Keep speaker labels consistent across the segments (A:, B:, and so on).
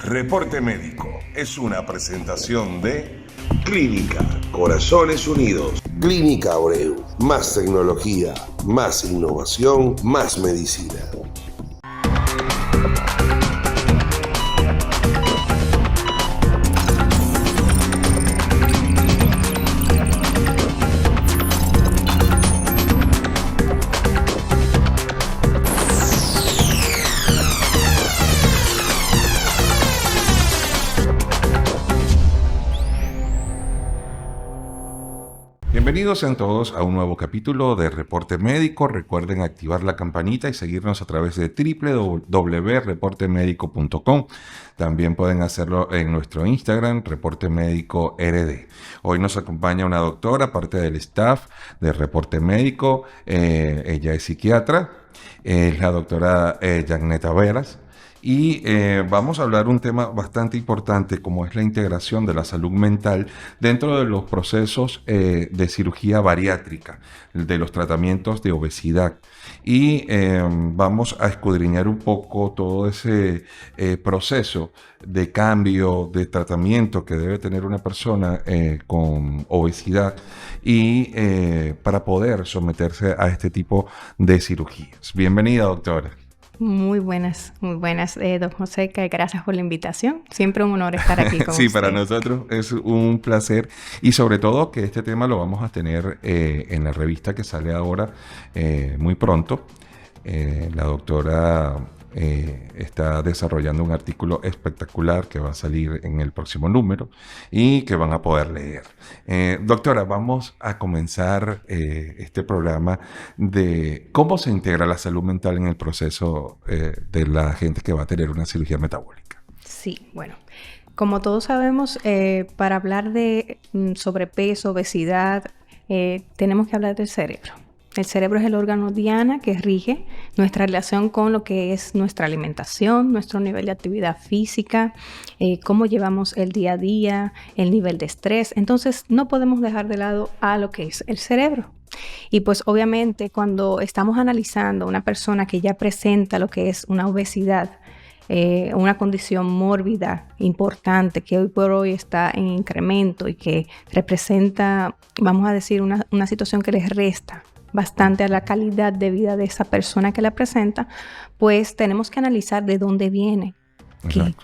A: Reporte Médico es una presentación de Clínica Corazones Unidos. Clínica Abreu. Más tecnología, más innovación, más medicina.
B: Bienvenidos sean todos a un nuevo capítulo de Reporte Médico. Recuerden activar la campanita y seguirnos a través de www.reportemedico.com. También pueden hacerlo en nuestro Instagram, Reporte Médico RD. Hoy nos acompaña una doctora, parte del staff de Reporte Médico. Ella es psiquiatra, es la doctora Yaneta Veras. Y vamos a hablar un tema bastante importante como es la integración de la salud mental dentro de los procesos de cirugía bariátrica, de los tratamientos de obesidad. Y vamos a escudriñar un poco todo ese proceso de cambio, de tratamiento que debe tener una persona con obesidad y para poder someterse a este tipo de cirugías. Bienvenida, doctora.
C: Muy buenas, don José, gracias por la invitación. Siempre un honor estar aquí con
B: Sí,
C: usted.
B: para nosotros es un placer y sobre todo que este tema lo vamos a tener en la revista que sale ahora muy pronto. La doctora está desarrollando un artículo espectacular que va a salir en el próximo número y que van a poder leer. Doctora, vamos a comenzar este programa de cómo se integra la salud mental en el proceso de la gente que va a tener una cirugía metabólica.
C: Sí, bueno, como todos sabemos, para hablar de sobrepeso, obesidad, tenemos que hablar del cerebro. El cerebro es el órgano diana que rige nuestra relación con lo que es nuestra alimentación, nuestro nivel de actividad física, cómo llevamos el día a día, el nivel de estrés. Entonces, no podemos dejar de lado a lo que es el cerebro. Y pues obviamente cuando estamos analizando a una persona que ya presenta lo que es una obesidad, una condición mórbida importante que hoy por hoy está en incremento y que representa, vamos a decir, una situación que les resta bastante a la calidad de vida de esa persona que la presenta, pues tenemos que analizar de dónde viene,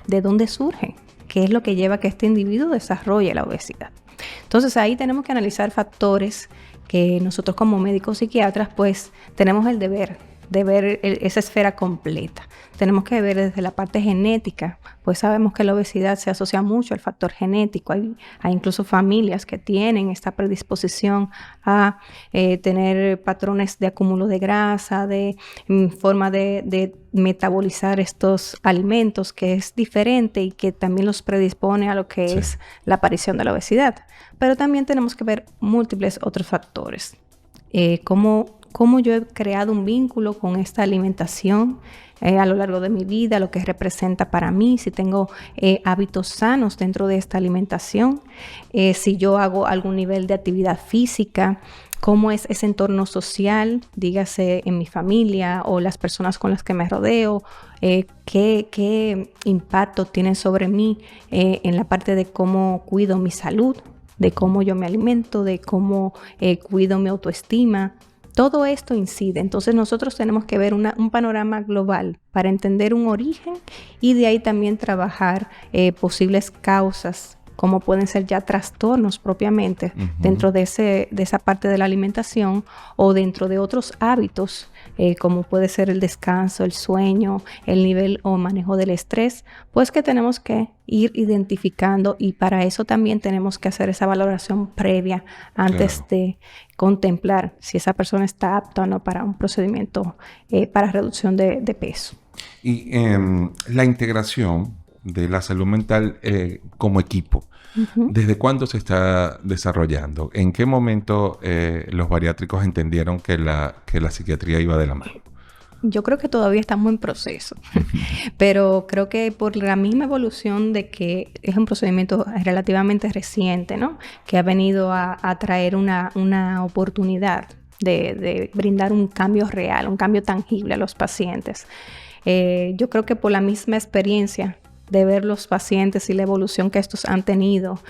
C: de dónde surge, qué es lo que lleva a que este individuo desarrolle la obesidad. Entonces ahí tenemos que analizar factores que nosotros como médicos psiquiatras pues tenemos el deber de ver esa esfera completa. Tenemos que ver desde la parte genética, pues sabemos que la obesidad se asocia mucho al factor genético. Hay incluso familias que tienen esta predisposición a tener patrones de acúmulo de grasa, de forma de metabolizar estos alimentos que es diferente y que también los predispone a lo que es la aparición de la obesidad. Pero también tenemos que ver múltiples otros factores, cómo yo he creado un vínculo con esta alimentación a lo largo de mi vida, lo que representa para mí, si tengo hábitos sanos dentro de esta alimentación, si yo hago algún nivel de actividad física, cómo es ese entorno social, dígase en mi familia o las personas con las que me rodeo, qué impacto tienen sobre mí en la parte de cómo cuido mi salud, de cómo yo me alimento, de cómo cuido mi autoestima. Todo esto incide, entonces nosotros tenemos que ver un panorama global para entender un origen y de ahí también trabajar posibles causas, como pueden ser ya trastornos propiamente dentro de esa parte de la alimentación o dentro de otros hábitos, como puede ser el descanso, el sueño, el nivel o manejo del estrés, pues que tenemos que ir identificando y para eso también tenemos que hacer esa valoración previa antes de contemplar si esa persona está apta o no para un procedimiento para reducción de peso.
B: Y la integración de la salud mental como equipo, ¿desde cuándo se está desarrollando? ¿En qué momento los bariátricos entendieron que la psiquiatría iba de la mano?
C: Yo creo que todavía estamos en proceso, pero creo que por la misma evolución de que es un procedimiento relativamente reciente, ¿no? Que ha venido a traer una oportunidad de brindar un cambio real, un cambio tangible a los pacientes. Yo creo que por la misma experiencia de ver los pacientes y la evolución que estos han tenido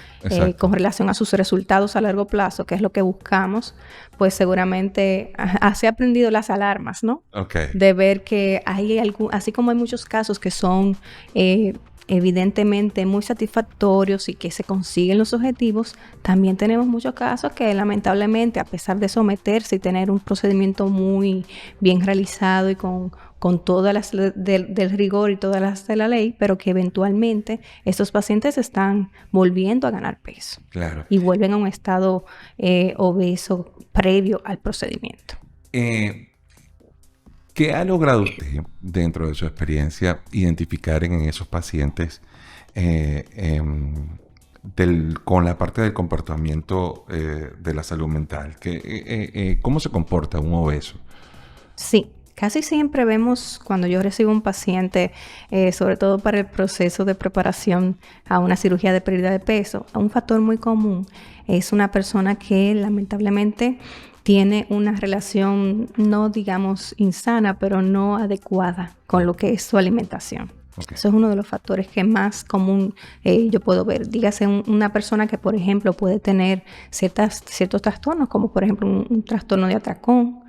C: con relación a sus resultados a largo plazo, que es lo que buscamos, pues seguramente se ha aprendido las alarmas, ¿no?
B: Okay.
C: De ver que hay así como hay muchos casos que son evidentemente muy satisfactorios y que se consiguen los objetivos, también tenemos muchos casos que lamentablemente, a pesar de someterse y tener un procedimiento muy bien realizado y con todas las del rigor y todas las de la ley, pero que eventualmente estos pacientes están volviendo a ganar peso.
B: Claro.
C: Y vuelven a un estado obeso previo al procedimiento.
B: ¿Qué ha logrado usted, dentro de su experiencia, identificar en esos pacientes con la parte del comportamiento de la salud mental? ¿Cómo se comporta un obeso?
C: Sí. Casi siempre vemos cuando yo recibo un paciente, sobre todo para el proceso de preparación a una cirugía de pérdida de peso, un factor muy común es una persona que lamentablemente tiene una relación no digamos insana, pero no adecuada con lo que es su alimentación. Okay. Eso es uno de los factores que más común yo puedo ver. Dígase una persona que, por ejemplo, puede tener ciertos trastornos, como por ejemplo un trastorno de atracón,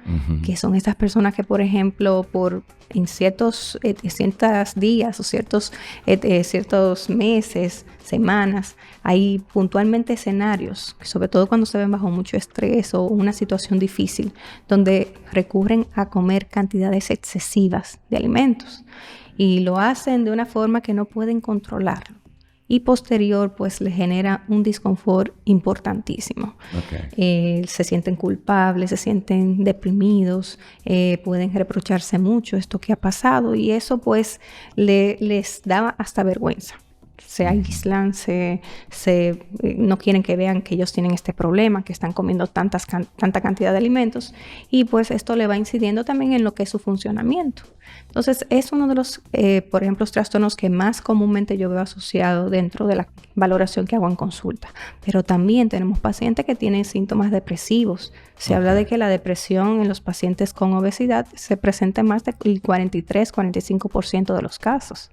C: que son estas personas que, por ejemplo, en ciertos días o ciertos meses, semanas, hay puntualmente escenarios, sobre todo cuando se ven bajo mucho estrés o una situación difícil, donde recurren a comer cantidades excesivas de alimentos. Y lo hacen de una forma que no pueden controlarlo. Y posterior, pues, les genera un disconfort importantísimo. Okay. Se sienten culpables, se sienten deprimidos, pueden reprocharse mucho esto que ha pasado y eso, pues, les da hasta vergüenza. Se aíslan, no quieren que vean que ellos tienen este problema, que están comiendo tanta cantidad de alimentos y pues esto le va incidiendo también en lo que es su funcionamiento. Entonces es uno de los, por ejemplo, los trastornos que más comúnmente yo veo asociado dentro de la valoración que hago en consulta. Pero también tenemos pacientes que tienen síntomas depresivos. Se habla de que la depresión en los pacientes con obesidad se presenta en más del 43-45% de los casos.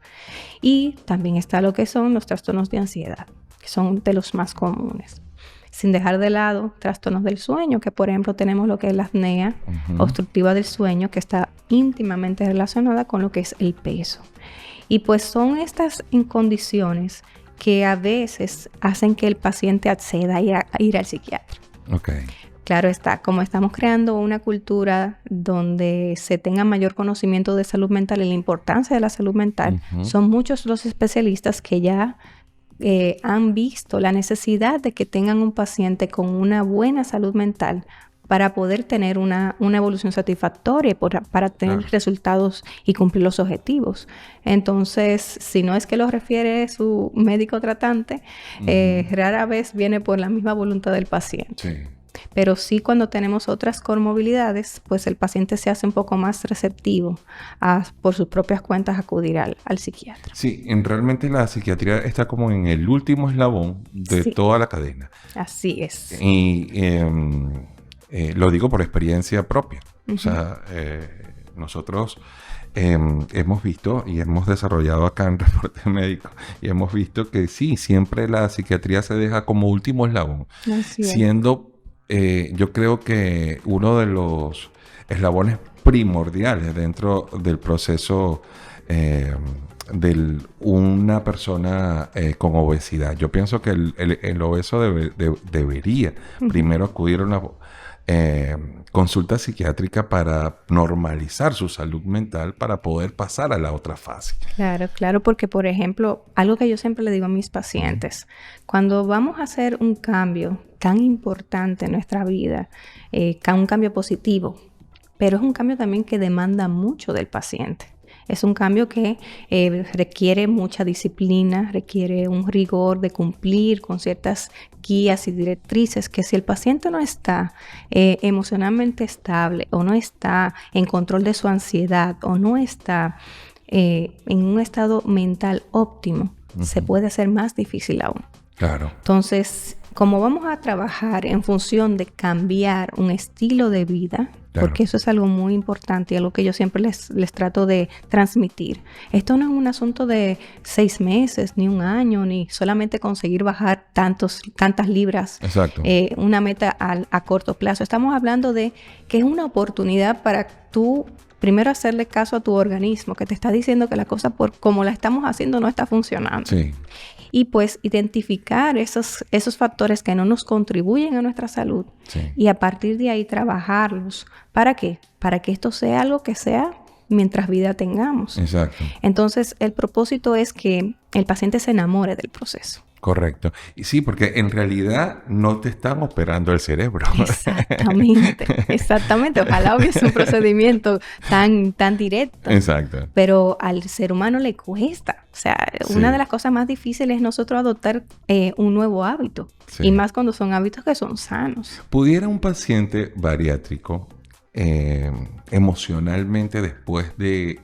C: Y también está lo que son los trastornos de ansiedad, que son de los más comunes. Sin dejar de lado trastornos del sueño, que por ejemplo tenemos lo que es la apnea obstructiva del sueño, que está íntimamente relacionada con lo que es el peso. Y pues son estas condiciones que a veces hacen que el paciente acceda a ir al psiquiatra.
B: Okay.
C: Claro está, como estamos creando una cultura donde se tenga mayor conocimiento de salud mental y la importancia de la salud mental, son muchos los especialistas que ya han visto la necesidad de que tengan un paciente con una buena salud mental para poder tener una evolución satisfactoria, para tener resultados y cumplir los objetivos. Entonces, si no es que lo refiere su médico tratante, rara vez viene por la misma voluntad del paciente. Sí. Pero sí, cuando tenemos otras comorbilidades, pues el paciente se hace un poco más receptivo por sus propias cuentas acudir al psiquiatra.
B: Sí, realmente la psiquiatría está como en el último eslabón de toda la cadena.
C: Así es.
B: Y lo digo por experiencia propia. O sea, nosotros hemos visto y hemos desarrollado acá en Reporte Médico y hemos visto que sí, siempre la psiquiatría se deja como último eslabón. Así es. Siendo yo creo que uno de los eslabones primordiales dentro del proceso de una persona con obesidad. Yo pienso que el obeso debería primero acudir a una consulta psiquiátrica para normalizar su salud mental para poder pasar a la otra fase.
C: Claro, porque por ejemplo, algo que yo siempre le digo a mis pacientes, cuando vamos a hacer un cambio tan importante en nuestra vida, un cambio positivo, pero es un cambio también que demanda mucho del paciente. Es un cambio que requiere mucha disciplina, requiere un rigor de cumplir con ciertas guías y directrices que si el paciente no está emocionalmente estable o no está en control de su ansiedad o no está en un estado mental óptimo, se puede hacer más difícil aún.
B: Claro.
C: Entonces, como vamos a trabajar en función de cambiar un estilo de vida,
B: Claro.
C: Porque eso es algo muy importante y algo que yo siempre les trato de transmitir. Esto no es un asunto de 6 meses, ni un año, ni solamente conseguir bajar tantas libras.
B: Exacto.
C: Una meta a corto plazo. Estamos hablando de que es una oportunidad para tú primero hacerle caso a tu organismo, que te está diciendo que la cosa por como la estamos haciendo no está funcionando.
B: Sí.
C: Y pues identificar esos factores que no nos contribuyen a nuestra salud.
B: Sí.
C: Y a partir de ahí trabajarlos. ¿Para qué? Para que esto sea algo que sea mientras vida tengamos.
B: Exacto.
C: Entonces, el propósito es que el paciente se enamore del proceso.
B: Correcto. Y sí, porque en realidad no te están operando el cerebro.
C: Exactamente. Ojalá hubiese un procedimiento tan directo.
B: Exacto.
C: Pero al ser humano le cuesta. O sea,
B: Sí.
C: Una de las cosas más difíciles es nosotros adoptar un nuevo hábito.
B: Sí.
C: Y más cuando son hábitos que son sanos.
B: ¿Pudiera un paciente bariátrico emocionalmente después de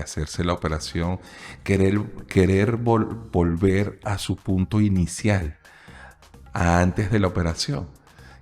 B: hacerse la operación querer volver a su punto inicial antes de la operación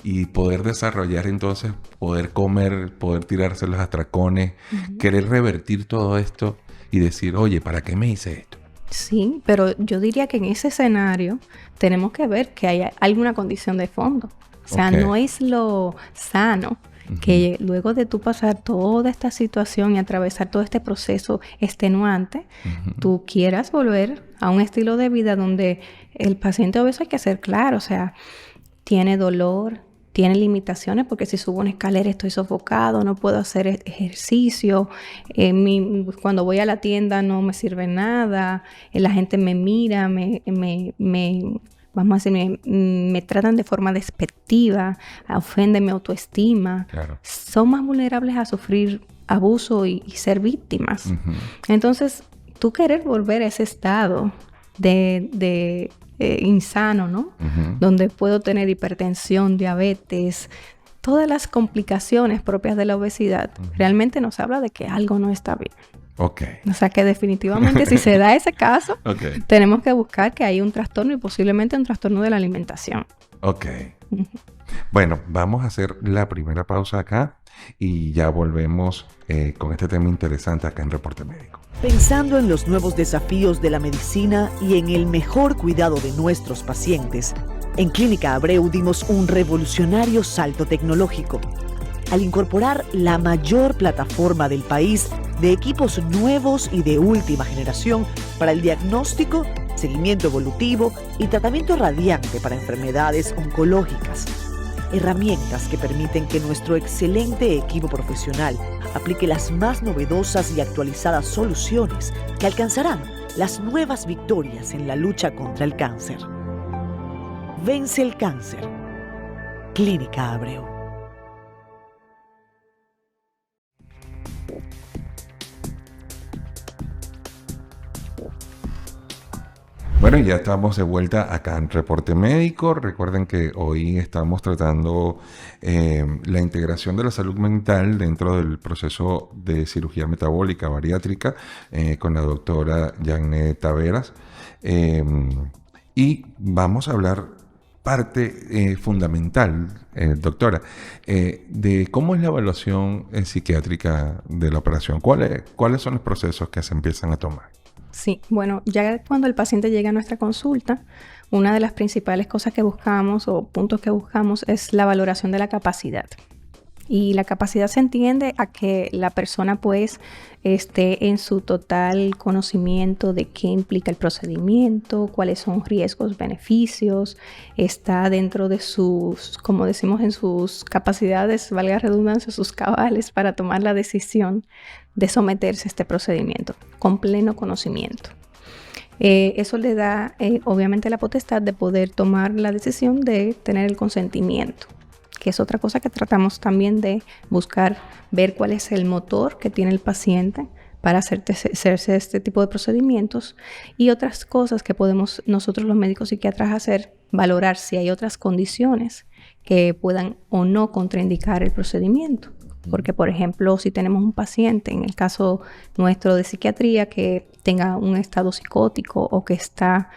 B: y poder desarrollar entonces, poder comer, poder tirarse los atracones, querer revertir todo esto y decir, oye, ¿para qué me hice esto?
C: Sí, pero yo diría que en ese escenario tenemos que ver que hay alguna condición de fondo. O sea,
B: Ok.
C: no es lo sano que luego de tú pasar toda esta situación y atravesar todo este proceso extenuante, tú quieras volver a un estilo de vida donde el paciente obeso hay que ser claro, o sea, tiene dolor, tiene limitaciones porque si subo una escalera estoy sofocado, no puedo hacer ejercicio, cuando voy a la tienda no me sirve nada, la gente me mira, vamos a decir, me tratan de forma despectiva, ofenden mi autoestima.
B: Claro.
C: Son más vulnerables a sufrir abuso y ser víctimas. Entonces, tú querer volver a ese estado de insano, ¿no? Donde puedo tener hipertensión, diabetes, todas las complicaciones propias de la obesidad, realmente nos habla de que algo no está bien.
B: Ok.
C: O sea que definitivamente si se da ese caso,
B: Ok.
C: tenemos que buscar que hay un trastorno y posiblemente un trastorno de la alimentación.
B: Ok. Bueno, vamos a hacer la primera pausa acá y ya volvemos con este tema interesante acá en Reporte Médico.
D: Pensando en los nuevos desafíos de la medicina y en el mejor cuidado de nuestros pacientes, en Clínica Abreu dimos un revolucionario salto tecnológico al incorporar la mayor plataforma del país de equipos nuevos y de última generación para el diagnóstico, seguimiento evolutivo y tratamiento radiante para enfermedades oncológicas. Herramientas que permiten que nuestro excelente equipo profesional aplique las más novedosas y actualizadas soluciones que alcanzarán las nuevas victorias en la lucha contra el cáncer. Vence el cáncer. Clínica Abreu.
B: Bueno, ya estamos de vuelta acá en Reporte Médico. Recuerden que hoy estamos tratando la integración de la salud mental dentro del proceso de cirugía metabólica bariátrica con la doctora Janet Taveras. Y vamos a hablar parte fundamental, doctora, de cómo es la evaluación psiquiátrica de la operación. ¿Cuáles son los procesos que se empiezan a tomar?
C: Sí, bueno, ya cuando el paciente llega a nuestra consulta, una de las principales cosas que buscamos o puntos que buscamos es la valoración de la capacidad. Y la capacidad se entiende a que la persona pues esté en su total conocimiento de qué implica el procedimiento, cuáles son riesgos, beneficios, está dentro de sus, como decimos, en sus capacidades, valga la redundancia, sus cabales para tomar la decisión de someterse a este procedimiento con pleno conocimiento. Eso le da obviamente la potestad de poder tomar la decisión de tener el consentimiento, que es otra cosa que tratamos también de buscar, ver cuál es el motor que tiene el paciente para hacerse este tipo de procedimientos, y otras cosas que podemos nosotros los médicos psiquiatras hacer, valorar si hay otras condiciones que puedan o no contraindicar el procedimiento. Porque, por ejemplo, si tenemos un paciente, en el caso nuestro de psiquiatría, que tenga un estado psicótico o que está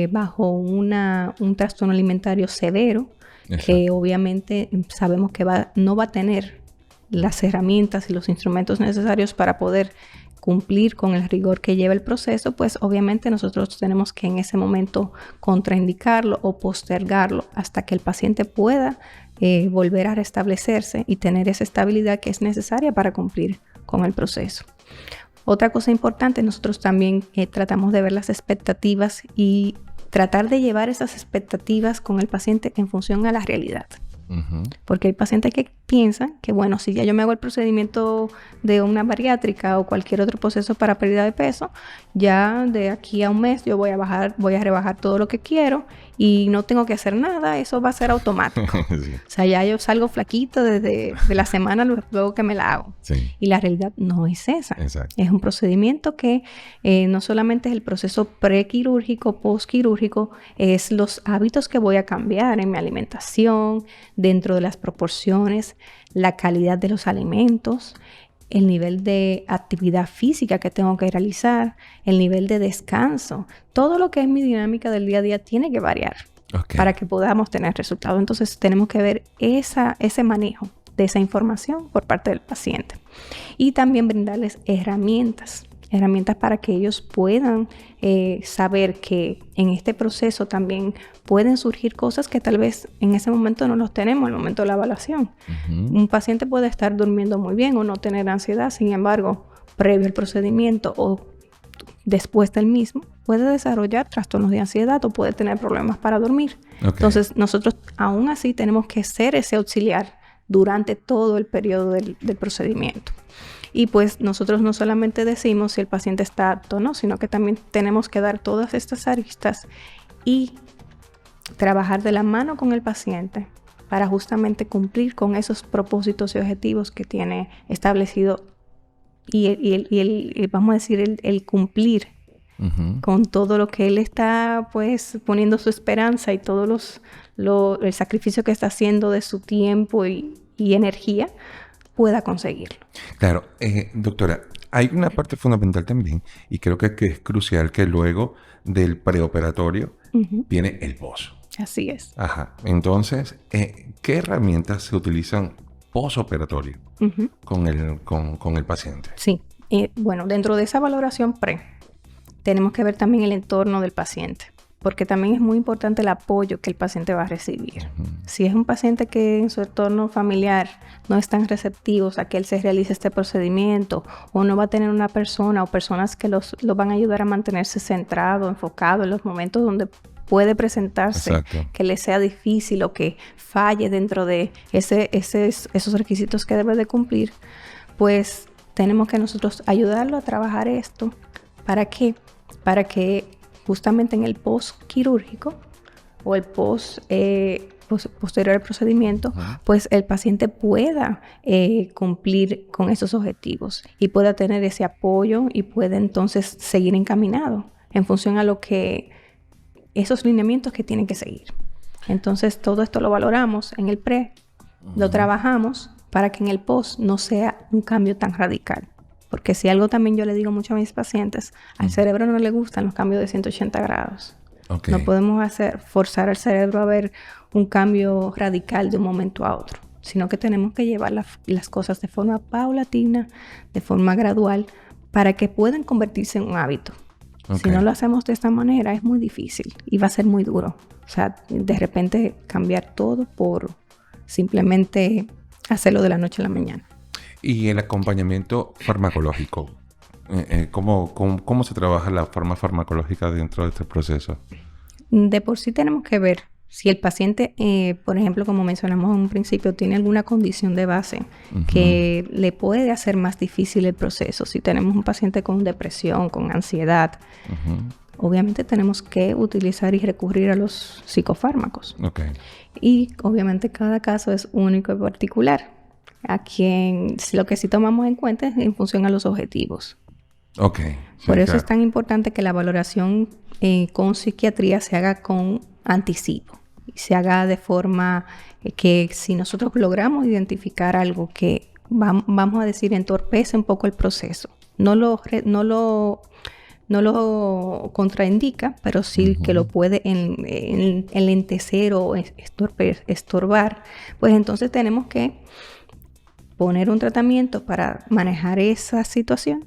C: bajo un trastorno alimentario severo,
B: Exacto.
C: que obviamente sabemos que no va a tener las herramientas y los instrumentos necesarios para poder cumplir con el rigor que lleva el proceso, pues obviamente nosotros tenemos que en ese momento contraindicarlo o postergarlo hasta que el paciente pueda volver a restablecerse y tener esa estabilidad que es necesaria para cumplir con el proceso. Otra cosa importante, nosotros también tratamos de ver las expectativas y tratar de llevar esas expectativas con el paciente en función a la realidad. Porque hay pacientes que piensan que, bueno, si ya yo me hago el procedimiento de una bariátrica o cualquier otro proceso para pérdida de peso, ya de aquí a un mes yo voy a rebajar todo lo que quiero y no tengo que hacer nada, eso va a ser automático. Sí. O sea, ya yo salgo flaquita desde la semana luego que me la hago. Sí. Y la realidad no es esa. Exacto. Es un procedimiento que no solamente es el proceso prequirúrgico, postquirúrgico, es los hábitos que voy a cambiar en mi alimentación, dentro de las proporciones, la calidad de los alimentos, el nivel de actividad física que tengo que realizar, el nivel de descanso. Todo lo que es mi dinámica del día a día tiene que variar para que podamos tener resultados. Entonces tenemos que ver ese manejo de esa información por parte del paciente. Y también brindarles herramientas para que ellos puedan saber que en este proceso también pueden surgir cosas que tal vez en ese momento no los tenemos, en el momento de la evaluación. Un paciente puede estar durmiendo muy bien o no tener ansiedad, sin embargo, previo al procedimiento o después del mismo, puede desarrollar trastornos de ansiedad o puede tener problemas para dormir. Entonces, nosotros aún así tenemos que ser ese auxiliar durante todo el periodo del procedimiento. Y pues nosotros no solamente decimos si el paciente está apto o no, sino que también tenemos que dar todas estas aristas y trabajar de la mano con el paciente para justamente cumplir con esos propósitos y objetivos que tiene establecido y vamos a decir, el cumplir con todo lo que él está pues poniendo su esperanza y todo el sacrificio que está haciendo de su tiempo y energía pueda conseguirlo.
B: Claro, doctora, hay una parte fundamental también y creo que es crucial que luego del preoperatorio viene el post.
C: Así es.
B: Ajá. Entonces, ¿qué herramientas se utilizan postoperatorio con el paciente?
C: Sí. Bueno, dentro de esa valoración tenemos que ver también el entorno del paciente, porque también es muy importante el apoyo que el paciente va a recibir. Si es un paciente que en su entorno familiar no están receptivos a que él se realice este procedimiento o no va a tener una persona o personas que los van a ayudar a mantenerse centrado, enfocado en los momentos donde puede presentarse, que le sea difícil o que falle dentro de esos requisitos que debe de cumplir, pues tenemos que nosotros ayudarlo a trabajar esto. ¿Para qué? Para que justamente en el post-quirúrgico o el posterior al procedimiento, pues el paciente pueda cumplir con esos objetivos y pueda tener ese apoyo y pueda entonces seguir encaminado en función a lo que esos lineamientos que tienen que seguir. Entonces todo esto lo valoramos en el pre, lo trabajamos para que en el post no sea un cambio tan radical. Porque si algo también yo le digo mucho a mis pacientes, al cerebro no le gustan los cambios de 180 grados. No podemos forzar al cerebro a ver un cambio radical de un momento a otro, sino que tenemos que llevar las cosas de forma paulatina, de forma gradual, para que puedan convertirse en un hábito. Si no lo hacemos de esta manera, es muy difícil y va a ser muy duro. O sea, de repente cambiar todo por simplemente hacerlo de la noche a la mañana.
B: Y el acompañamiento farmacológico, ¿cómo se trabaja la forma farmacológica dentro de este proceso?
C: De por sí tenemos que ver si el paciente, por ejemplo, como mencionamos en un principio, tiene alguna condición de base que le puede hacer más difícil el proceso. Si tenemos un paciente con depresión, con ansiedad, obviamente tenemos que utilizar y recurrir a los psicofármacos. Y obviamente cada caso es único y particular. Lo que sí tomamos en cuenta es en función a los objetivos. Por eso es tan importante que la valoración con psiquiatría se haga con anticipo. Y se haga de forma que si nosotros logramos identificar algo que vamos a decir entorpece un poco el proceso, no lo contraindica, pero sí que lo puede enlentecer o estorbar, pues entonces tenemos que poner un tratamiento para manejar esa situación,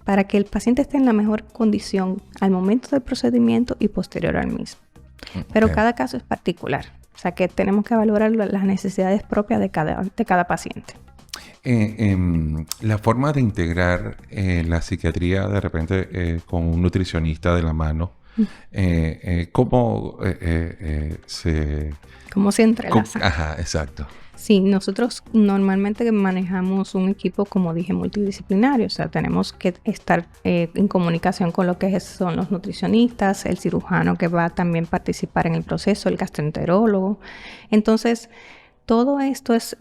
C: para que el paciente esté en la mejor condición al momento del procedimiento y posterior al mismo. Pero cada caso es particular, o sea que tenemos que valorar las necesidades propias de cada paciente.
B: La forma de integrar la psiquiatría de repente con un nutricionista de la mano, ¿cómo se...
C: ¿Cómo se entrelaza?
B: Ajá, exacto.
C: Sí, nosotros normalmente manejamos un equipo, como dije, multidisciplinario. O sea, tenemos que estar en comunicación con lo que son los nutricionistas, el cirujano que va a también participar en el proceso, el gastroenterólogo. Entonces, todo esto es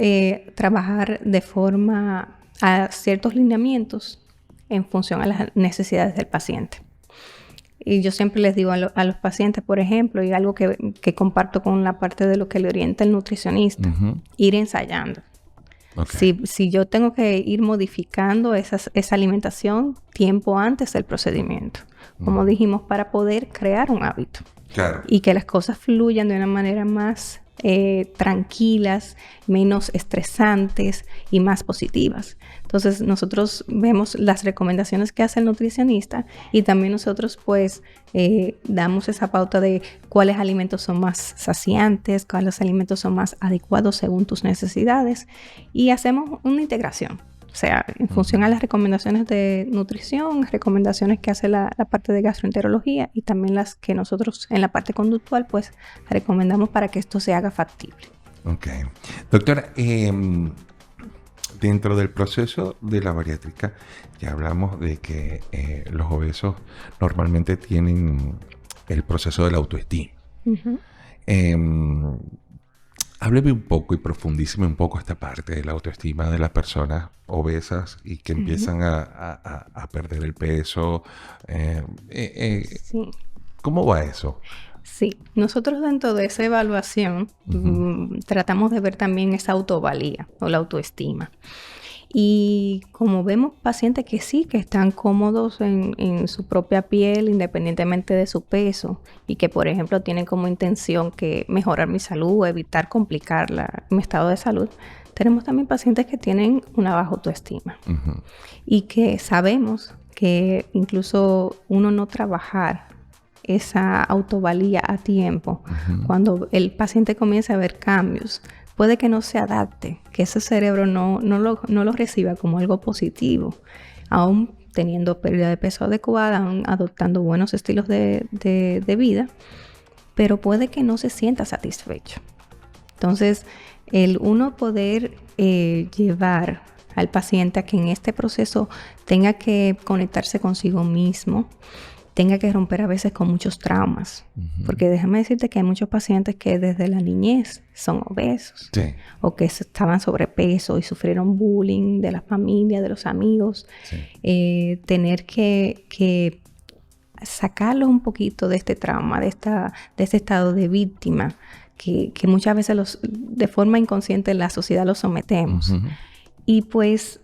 C: trabajar de forma a ciertos lineamientos en función a las necesidades del paciente. Y yo siempre les digo a los pacientes, por ejemplo, y algo que comparto con la parte de lo que le orienta el nutricionista, ir ensayando. Okay. Si yo tengo que ir modificando esa alimentación tiempo antes del procedimiento, como dijimos, para poder crear un hábito.
B: Claro.
C: Y que las cosas fluyan de una manera más tranquilas, menos estresantes y más positivas. Entonces nosotros vemos las recomendaciones que hace el nutricionista y también nosotros pues damos esa pauta de cuáles alimentos son más saciantes, cuáles alimentos son más adecuados según tus necesidades y hacemos una integración. O sea, en función a las recomendaciones de nutrición, recomendaciones que hace la parte de gastroenterología y también las que nosotros en la parte conductual pues recomendamos para que esto se haga factible.
B: Ok. Doctora, dentro del proceso de la bariátrica ya hablamos de que los obesos normalmente tienen el proceso de la autoestima. Hábleme un poco y profundíceme un poco esta parte de la autoestima de las personas obesas y que empiezan a perder el peso.
C: Sí.
B: ¿Cómo va eso?
C: Sí, nosotros dentro de esa evaluación tratamos de ver también esa autovalía o la autoestima. Y como vemos pacientes que sí, que están cómodos en su propia piel independientemente de su peso y que por ejemplo tienen como intención que mejorar mi salud, evitar complicar mi estado de salud, tenemos también pacientes que tienen una baja autoestima y que sabemos que incluso uno no trabajar esa autovalía a tiempo, cuando el paciente comienza a ver cambios, puede que no se adapte, que ese cerebro no lo reciba como algo positivo, aún teniendo pérdida de peso adecuada, aún adoptando buenos estilos de vida, pero puede que no se sienta satisfecho. Entonces, el uno poder llevar al paciente a que en este proceso tenga que conectarse consigo mismo, tenga que romper a veces con muchos traumas. Porque déjame decirte que hay muchos pacientes que desde la niñez son obesos.
B: Sí.
C: O que estaban sobrepeso y sufrieron bullying de la familia, de los amigos. Sí. Tener que sacarlos un poquito de este trauma, de este estado de víctima, que muchas veces de forma inconsciente en la sociedad los sometemos. Y pues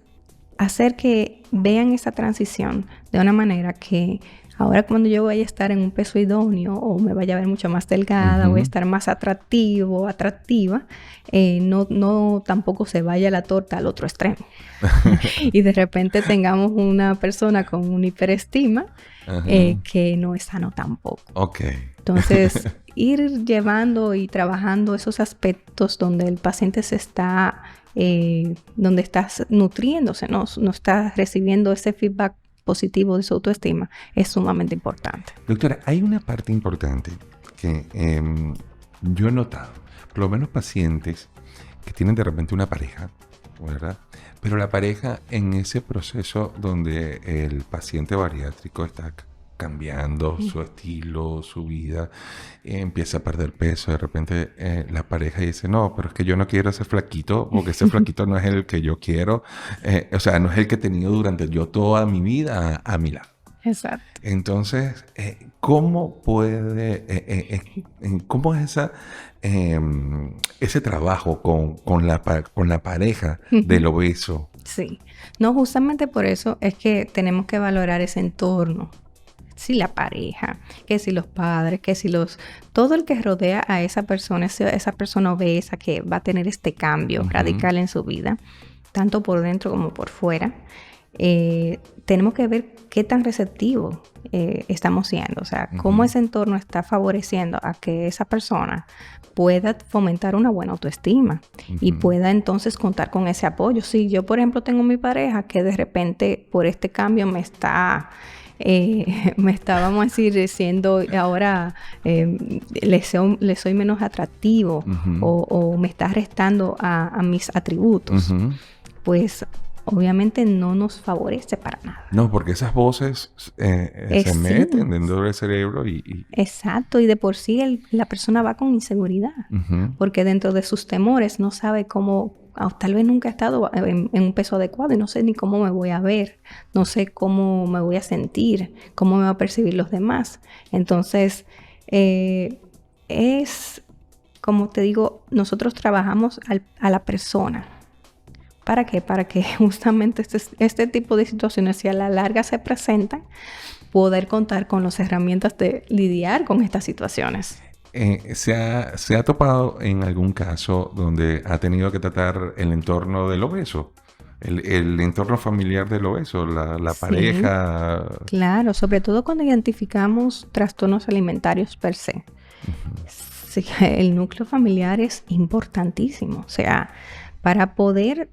C: hacer que vean esa transición de una manera que ahora cuando yo vaya a estar en un peso idóneo o me vaya a ver mucho más delgada, voy a estar más atractiva, no tampoco se vaya la torta al otro extremo. Y de repente tengamos una persona con una hiperestima que no es sano tampoco.
B: Okay.
C: Entonces, ir llevando y trabajando esos aspectos donde el paciente se está, donde está nutriéndose, no está recibiendo ese feedback positivo de su autoestima, es sumamente importante.
B: Doctora, hay una parte importante que yo he notado, por lo menos pacientes que tienen de repente una pareja, ¿verdad? Pero la pareja en ese proceso donde el paciente bariátrico está cambiando su estilo, su vida, empieza a perder peso, de repente la pareja dice, no, pero es que yo no quiero ese flaquito, porque ese flaquito no es el que yo quiero, o sea, no es el que he tenido durante yo toda mi vida a mi lado.
C: Exacto.
B: Entonces, ¿cómo es ese trabajo con la pareja del obeso?
C: Sí, no, justamente por eso es que tenemos que valorar ese entorno. Si la pareja, que si los padres, que si todo el que rodea a esa persona obesa que va a tener este cambio radical en su vida, tanto por dentro como por fuera, tenemos que ver qué tan receptivo estamos siendo, o sea, cómo ese entorno está favoreciendo a que esa persona pueda fomentar una buena autoestima y pueda entonces contar con ese apoyo. Si yo, por ejemplo, tengo mi pareja que de repente por este cambio me está, vamos a decir, siendo ahora, le soy menos atractivo o me está restando a mis atributos, pues obviamente no nos favorece para nada.
B: No, porque esas voces se meten dentro del cerebro y...
C: Exacto, y de por sí la persona va con inseguridad, porque dentro de sus temores no sabe cómo, tal vez nunca ha estado en un peso adecuado y no sé ni cómo me voy a ver, no sé cómo me voy a sentir, cómo me va a percibir los demás. Entonces, es, como te digo, nosotros trabajamos a la persona. ¿Para qué? Para que justamente este tipo de situaciones, si a la larga se presentan, poder contar con las herramientas de lidiar con estas situaciones.
B: ¿Se ha topado en algún caso donde ha tenido que tratar el entorno del obeso? El entorno familiar del obeso, la pareja.
C: Claro, sobre todo cuando identificamos trastornos alimentarios per se. Sí, el núcleo familiar es importantísimo. O sea, para poder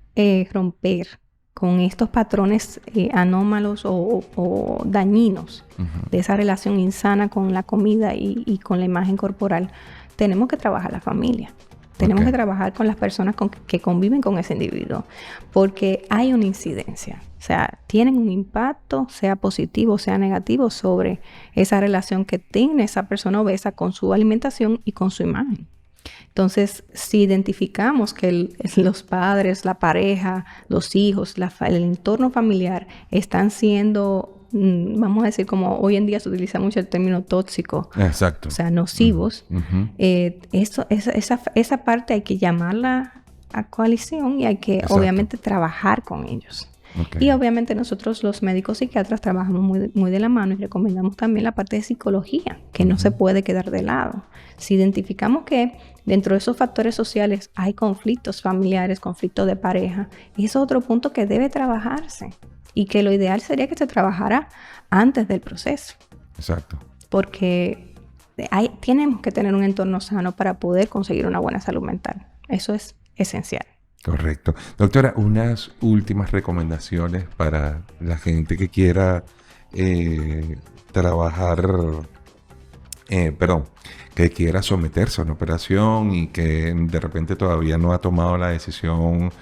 C: romper con estos patrones anómalos o dañinos de esa relación insana con la comida y con la imagen corporal, tenemos que trabajar la familia. Tenemos que trabajar con las personas que conviven con ese individuo, porque hay una incidencia. O sea, tienen un impacto, sea positivo o sea negativo, sobre esa relación que tiene esa persona obesa con su alimentación y con su imagen. Entonces, si identificamos que los padres, la pareja, los hijos, el entorno familiar están siendo, vamos a decir, como hoy en día se utiliza mucho el término tóxico,
B: exacto,
C: o sea, nocivos, esa parte hay que llamarla a coalición y hay que obviamente trabajar con ellos. Y obviamente nosotros los médicos psiquiatras trabajamos muy de la mano y recomendamos también la parte de psicología, que no se puede quedar de lado. Si identificamos que dentro de esos factores sociales hay conflictos familiares, conflictos de pareja, es otro punto que debe trabajarse y que lo ideal sería que se trabajara antes del proceso.
B: Exacto.
C: Porque tenemos que tener un entorno sano para poder conseguir una buena salud mental. Eso es esencial.
B: Correcto. Doctora, unas últimas recomendaciones para la gente que quiera que quiera someterse a una operación y que de repente todavía no ha tomado la decisión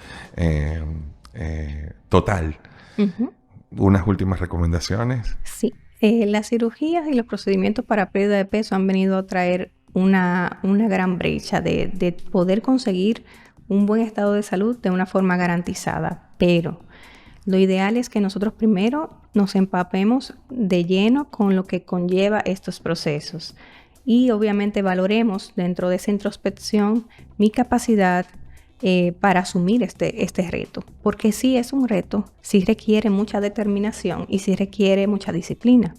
B: total. Unas últimas recomendaciones.
C: Sí. Las cirugías y los procedimientos para pérdida de peso han venido a traer una gran brecha de poder conseguir un buen estado de salud de una forma garantizada, pero lo ideal es que nosotros primero nos empapemos de lleno con lo que conlleva estos procesos y obviamente valoremos dentro de esa introspección mi capacidad para asumir este reto, porque sí es un reto, sí requiere mucha determinación y sí requiere mucha disciplina.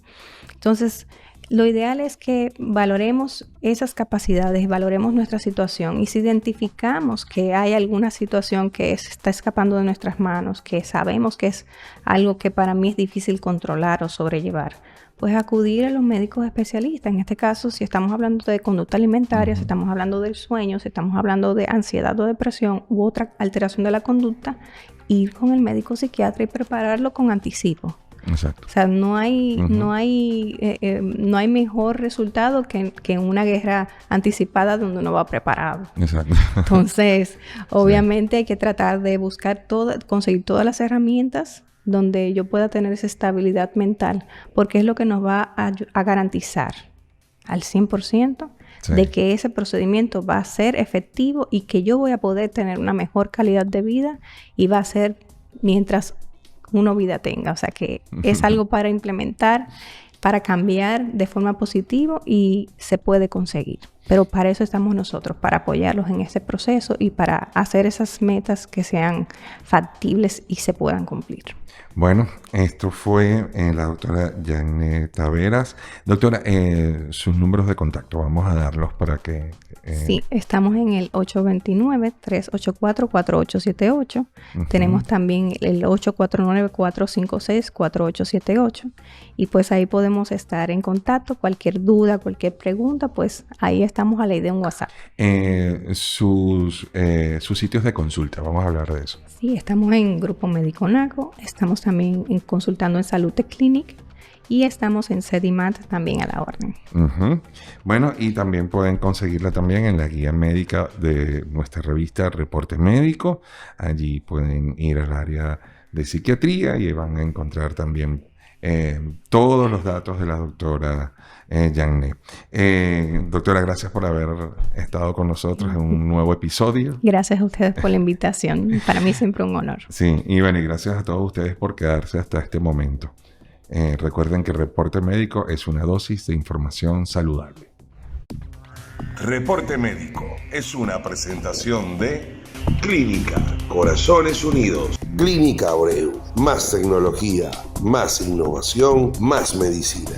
C: Entonces, lo ideal es que valoremos esas capacidades, valoremos nuestra situación y si identificamos que hay alguna situación que se está escapando de nuestras manos, que sabemos que es algo que para mí es difícil controlar o sobrellevar, pues acudir a los médicos especialistas. En este caso, si estamos hablando de conducta alimentaria, si estamos hablando del sueño, si estamos hablando de ansiedad o depresión u otra alteración de la conducta, ir con el médico psiquiatra y prepararlo con anticipo.
B: Exacto.
C: O sea, no hay mejor resultado que una guerra anticipada donde uno va preparado.
B: Exacto.
C: Entonces, obviamente hay que tratar de buscar conseguir todas las herramientas donde yo pueda tener esa estabilidad mental, porque es lo que nos va a garantizar al 100% de que ese procedimiento va a ser efectivo y que yo voy a poder tener una mejor calidad de vida y va a ser mientras uno vida tenga. O sea que es algo para implementar, para cambiar de forma positiva y se puede conseguir. Pero para eso estamos nosotros, para apoyarlos en ese proceso y para hacer esas metas que sean factibles y se puedan cumplir.
B: Bueno, esto fue la doctora Janet Taveras. Doctora, sus números de contacto, vamos a darlos para que...
C: Sí, estamos en el 829-384-4878. Tenemos también el 849-456-4878. Y pues ahí podemos estar en contacto. Cualquier duda, cualquier pregunta, pues ahí estamos a la idea de un WhatsApp.
B: Sus sitios de consulta, vamos a hablar de eso.
C: Sí, estamos en Grupo Médico NACO, estamos también consultando en Salud Clinic y estamos en Sedimat también a la orden.
B: Bueno, y también pueden conseguirla también en la guía médica de nuestra revista Reporte Médico. Allí pueden ir al área de psiquiatría y van a encontrar también todos los datos de la doctora Janet. Doctora, gracias por haber estado con nosotros en un nuevo episodio.
C: Gracias a ustedes por la invitación. Para mí siempre un honor.
B: Sí, y bueno, y gracias a todos ustedes por quedarse hasta este momento. Recuerden que Reporte Médico es una dosis de información saludable.
A: Reporte Médico es una presentación de Clínica Corazones Unidos. Clínica Abreu. Más tecnología, más innovación, más medicina.